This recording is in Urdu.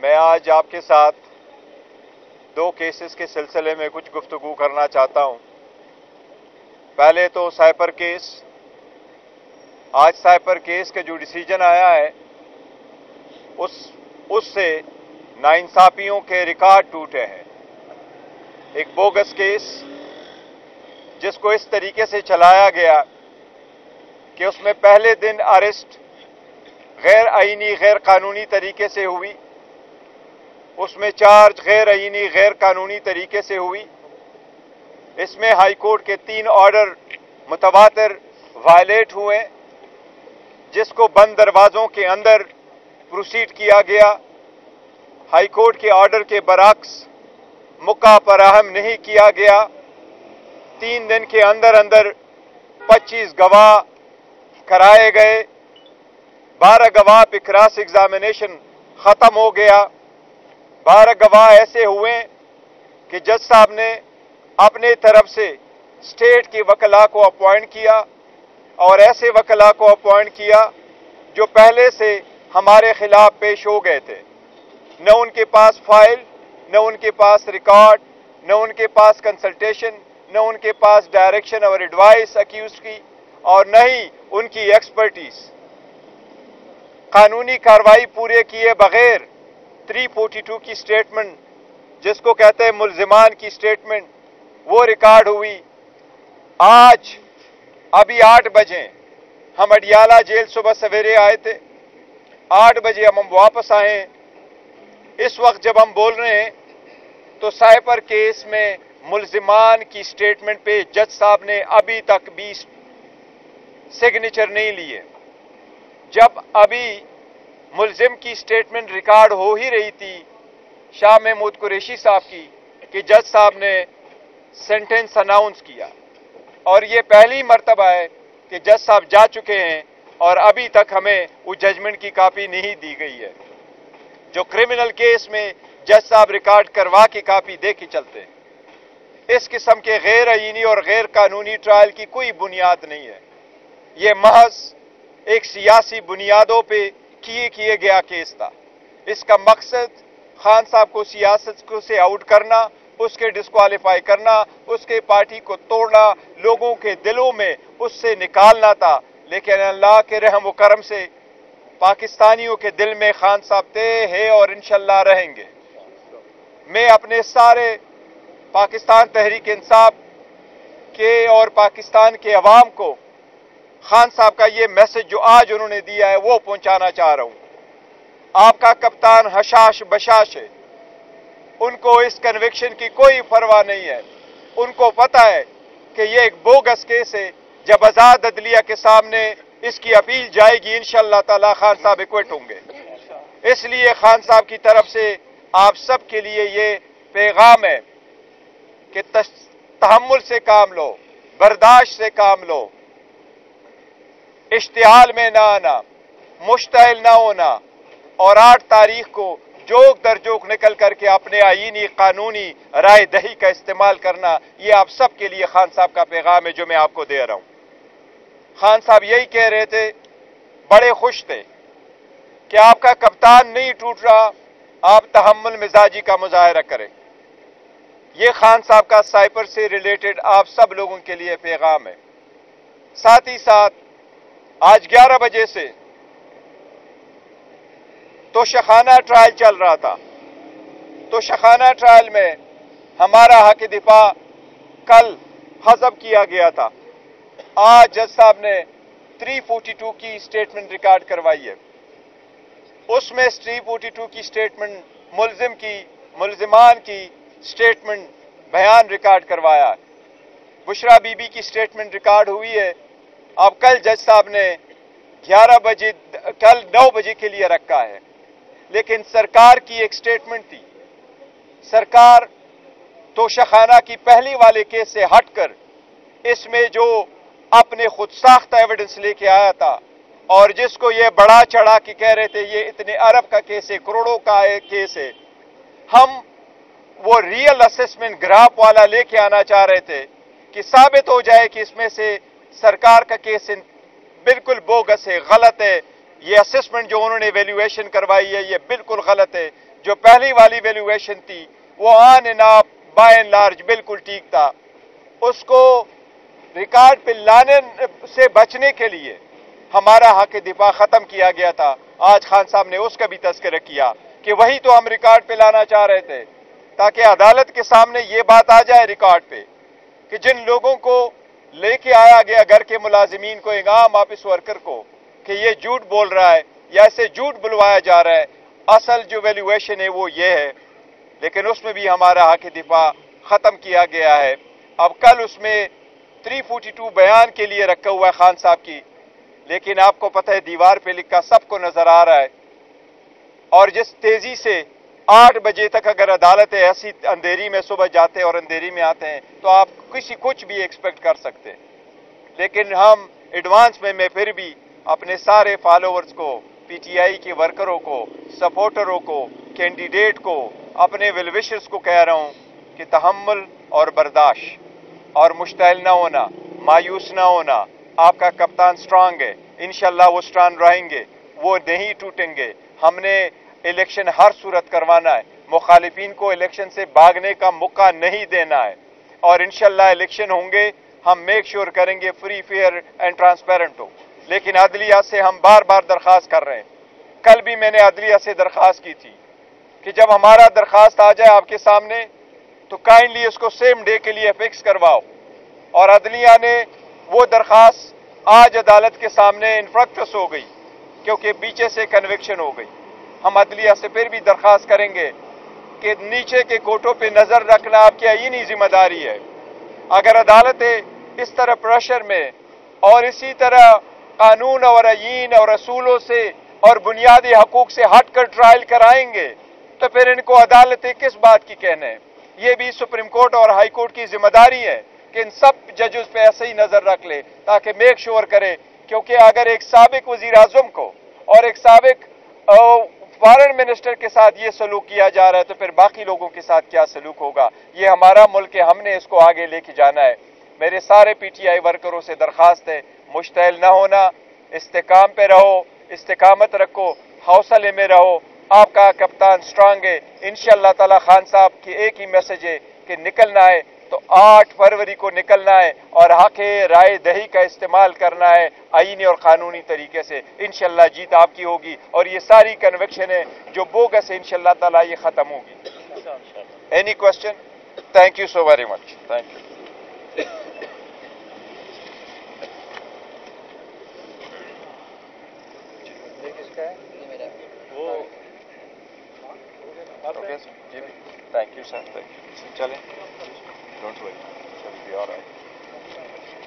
میں آج آپ کے ساتھ دو کیسز کے سلسلے میں کچھ گفتگو کرنا چاہتا ہوں۔ پہلے تو سائپر کیس، آج سائپر کیس کا جو ڈیسیجن آیا ہے اس سے ناانصافیوں کے ریکارڈ ٹوٹے ہیں۔ ایک بوگس کیس جس کو اس طریقے سے چلایا گیا کہ اس میں پہلے دن اریسٹ غیر آئینی غیر قانونی طریقے سے ہوئی، اس میں چارج غیر آئینی غیر قانونی طریقے سے ہوئی، اس میں ہائی کورٹ کے 3 آرڈر متواتر وائلیٹ ہوئے، جس کو بند دروازوں کے اندر پروسیڈ کیا گیا۔ ہائی کورٹ کے آرڈر کے برعکس موقع فراہم نہیں کیا گیا۔ 3 دن کے اندر 25 گواہ کرائے گئے، 12 گواہ پہ کراس ایگزامینیشن ختم ہو گیا۔ 12 گواہ ایسے ہوئے کہ جج صاحب نے اپنے طرف سے اسٹیٹ کے وکلاء کو اپوائنٹ کیا اور ایسے وکلاء کو اپوائنٹ کیا جو پہلے سے ہمارے خلاف پیش ہو گئے تھے۔ نہ ان کے پاس فائل، نہ ان کے پاس ریکارڈ، نہ ان کے پاس کنسلٹیشن، نہ ان کے پاس ڈائریکشن اور ایڈوائس اکیوز کی، اور نہ ہی ان کی ایکسپرٹیز۔ قانونی کارروائی پورے کیے بغیر 342 کی سٹیٹمنٹ، جس کو کہتے ہیں ملزمان کی سٹیٹمنٹ، وہ ریکارڈ ہوئی۔ آج ابھی 8 بجے ہم اڈیالہ جیل صبح سویرے آئے تھے، 8 بجے ہم واپس آئے ہیں۔ اس وقت جب ہم بول رہے ہیں تو سائپر کیس میں ملزمان کی سٹیٹمنٹ پہ جج صاحب نے ابھی تک بھی سگنیچر نہیں لیے۔ جب ابھی ملزم کی سٹیٹمنٹ ریکارڈ ہو ہی رہی تھی شاہ محمود قریشی صاحب کی، کہ جج صاحب نے سینٹنس اناؤنس کیا، اور یہ پہلی مرتبہ ہے کہ جج صاحب جا چکے ہیں اور ابھی تک ہمیں وہ ججمنٹ کی کاپی نہیں دی گئی ہے۔ جو کرمنل کیس میں جج صاحب ریکارڈ کروا کے کاپی دے کے چلتے ہیں۔ اس قسم کے غیر آئینی اور غیر قانونی ٹرائل کی کوئی بنیاد نہیں ہے۔ یہ محض ایک سیاسی بنیادوں پہ کیے گیا کیس تھا۔ اس کا مقصد خان صاحب کو سیاست سے آؤٹ کرنا، اس کے ڈسکوالیفائی کرنا، اس کے پارٹی کو توڑنا، لوگوں کے دلوں میں اس سے نکالنا تھا۔ لیکن اللہ کے رحم و کرم سے پاکستانیوں کے دل میں خان صاحب تھے، ہیں اور انشاءاللہ رہیں گے۔ میں اپنے سارے پاکستان تحریک انصاف کے اور پاکستان کے عوام کو خان صاحب کا یہ میسج جو آج انہوں نے دیا ہے وہ پہنچانا چاہ رہا ہوں۔ آپ کا کپتان حشاش بشاش ہے، ان کو اس کنوکشن کی کوئی پرواہ نہیں ہے۔ ان کو پتہ ہے کہ یہ ایک بوگس کیس ہے۔ جب آزاد عدلیہ کے سامنے اس کی اپیل جائے گی انشاءاللہ تعالی خان صاحب ایکوٹ ہوں گے۔ اس لیے خان صاحب کی طرف سے آپ سب کے لیے یہ پیغام ہے کہ تحمل سے کام لو، برداشت سے کام لو، اشتعال میں نہ آنا، مشتعل نہ ہونا، اور 8 تاریخ کو جوک در جوک نکل کر کے اپنے آئینی قانونی رائے دہی کا استعمال کرنا، یہ آپ سب کے لیے خان صاحب کا پیغام ہے جو میں آپ کو دے رہا ہوں۔ خان صاحب یہی کہہ رہے تھے، بڑے خوش تھے کہ آپ کا کپتان نہیں ٹوٹ رہا، آپ تحمل مزاجی کا مظاہرہ کریں۔ یہ خان صاحب کا سائپر سے ریلیٹڈ آپ سب لوگوں کے لیے پیغام ہے۔ ساتھ ہی ساتھ آج 11 بجے سے توشخانہ ٹرائل چل رہا تھا۔ توشخانہ ٹرائل میں ہمارا حق دفاع کل حذف کیا گیا تھا۔ آج جج صاحب نے 342 کی سٹیٹمنٹ ریکارڈ کروائی ہے۔ اس میں 342 کی سٹیٹمنٹ ملزمان کی سٹیٹمنٹ بیان ریکارڈ کروایا ہے۔ بشرا بی بی کی سٹیٹمنٹ ریکارڈ ہوئی ہے۔ اب کل جج صاحب نے 9 بجے کے لیے رکھا ہے، لیکن سرکار کی ایک سٹیٹمنٹ تھی۔ سرکار توشخانہ کی پہلی والے کیس سے ہٹ کر اس میں جو اپنے خود ساختہ ایویڈنس لے کے آیا تھا، اور جس کو یہ بڑا چڑھا کے کہہ رہے تھے یہ اتنے ارب کا کیس ہے، کروڑوں کا کیس ہے، ہم وہ ریئل اسسمنٹ گراف والا لے کے آنا چاہ رہے تھے کہ ثابت ہو جائے کہ اس میں سے سرکار کا کیس بالکل بوگس ہے، غلط ہے، یہ اسسمنٹ جو انہوں نے ویلیویشن کروائی ہے یہ بالکل غلط ہے. جو پہلی والی ویلیویشن تھی وہ on and of by and large بالکل ٹھیک تھا. اس کو ریکارڈ پہ لانے سے بچنے کے لیے ہمارا حق دفاع ختم کیا گیا تھا. آج خان صاحب نے اس کا بھی تذکرہ کیا کہ وہی تو ہم ریکارڈ پہ لانا چاہ رہے تھے تاکہ عدالت کے سامنے یہ بات آ جائے ریکارڈ پہ کہ جن لوگوں کو لے کے آیا گیا گھر کے ملازمین کو, عام آفس ورکر کو, کہ یہ جھوٹ بول رہا ہے یا اسے جھوٹ بلوایا جا رہا ہے, اصل جو ویلیویشن ہے وہ یہ ہے. لیکن اس میں بھی ہمارا حق دفاع ختم کیا گیا ہے. اب کل اس میں 342 بیان کے لیے رکھا ہوا ہے خان صاحب کی, لیکن آپ کو پتہ ہے دیوار پہ لکھا سب کو نظر آ رہا ہے. اور جس تیزی سے 8 بجے تک اگر عدالتیں ایسی اندھیری میں صبح جاتے ہیں اور اندھیری میں آتے ہیں تو آپ کچھ بھی ایکسپیکٹ کر سکتے ہیں. لیکن ہم ایڈوانس میں پھر بھی اپنے سارے فالوورز کو, پی ٹی آئی کے ورکروں کو, سپورٹروں کو, کینڈیڈیٹ کو, اپنے ویل وشرز کو کہہ رہا ہوں کہ تحمل اور برداشت اور مشتعل نہ ہونا, مایوس نہ ہونا. آپ کا کپتان سٹرانگ ہے, انشاءاللہ وہ سٹرانگ رہیں گے, وہ نہیں ٹوٹیں گے. ہم نے الیکشن ہر صورت کروانا ہے, مخالفین کو الیکشن سے بھاگنے کا موقع نہیں دینا ہے, اور انشاءاللہ الیکشن ہوں گے, ہم میک شور کریں گے فری فیئر اینڈ ٹرانسپیرنٹ ہو. لیکن عدلیہ سے ہم بار بار درخواست کر رہے ہیں. کل بھی میں نے عدلیہ سے درخواست کی تھی کہ جب ہمارا درخواست آ جائے آپ کے سامنے تو کائنڈلی اس کو سیم ڈے کے لیے فکس کرواؤ. اور عدلیہ نے وہ درخواست آج عدالت کے سامنے انفرکٹس ہو گئی کیونکہ پیچھے سے کنوکشن ہو گئی. ہم عدلیہ سے پھر بھی درخواست کریں گے کہ نیچے کے کوٹوں پہ نظر رکھنا آپ کی آئینی ذمہ داری ہے. اگر عدالتیں اس طرح پریشر میں اور اسی طرح قانون اور آئین اور اصولوں سے اور بنیادی حقوق سے ہٹ کر ٹرائل کرائیں گے تو پھر ان کو عدالتیں کس بات کی کہنے ہیں. یہ بھی سپریم کورٹ اور ہائی کورٹ کی ذمہ داری ہے کہ ان سب ججز پہ ایسے ہی نظر رکھ لے تاکہ میک شور کرے, کیونکہ اگر ایک سابق وزیر اعظم کو اور ایک سابق فارن منسٹر کے ساتھ یہ سلوک کیا جا رہا ہے تو پھر باقی لوگوں کے ساتھ کیا سلوک ہوگا. یہ ہمارا ملک ہے, ہم نے اس کو آگے لے کے جانا ہے. میرے سارے پی ٹی آئی ورکروں سے درخواست ہے, مشتعل نہ ہونا, استحکام پہ رہو, استقامت رکھو, حوصلے میں رہو. آپ کا کپتان سٹرانگ ہے. انشاءاللہ تعالی خان صاحب کی ایک ہی میسج ہے کہ نکلنا ہے تو 8 فروری کو نکلنا ہے اور حق رائے دہی کا استعمال کرنا ہے آئینی اور قانونی طریقے سے. انشاءاللہ جیت آپ کی ہوگی اور یہ ساری کنوکشن ہے جو بوگس ہے انشاءاللہ تعالی یہ ختم ہوگی. Any question? Thank you so very much. Thank you. Okay جی, تھینک یو سر. چلیں, ڈونٹ وری, چل بی آل رائٹ.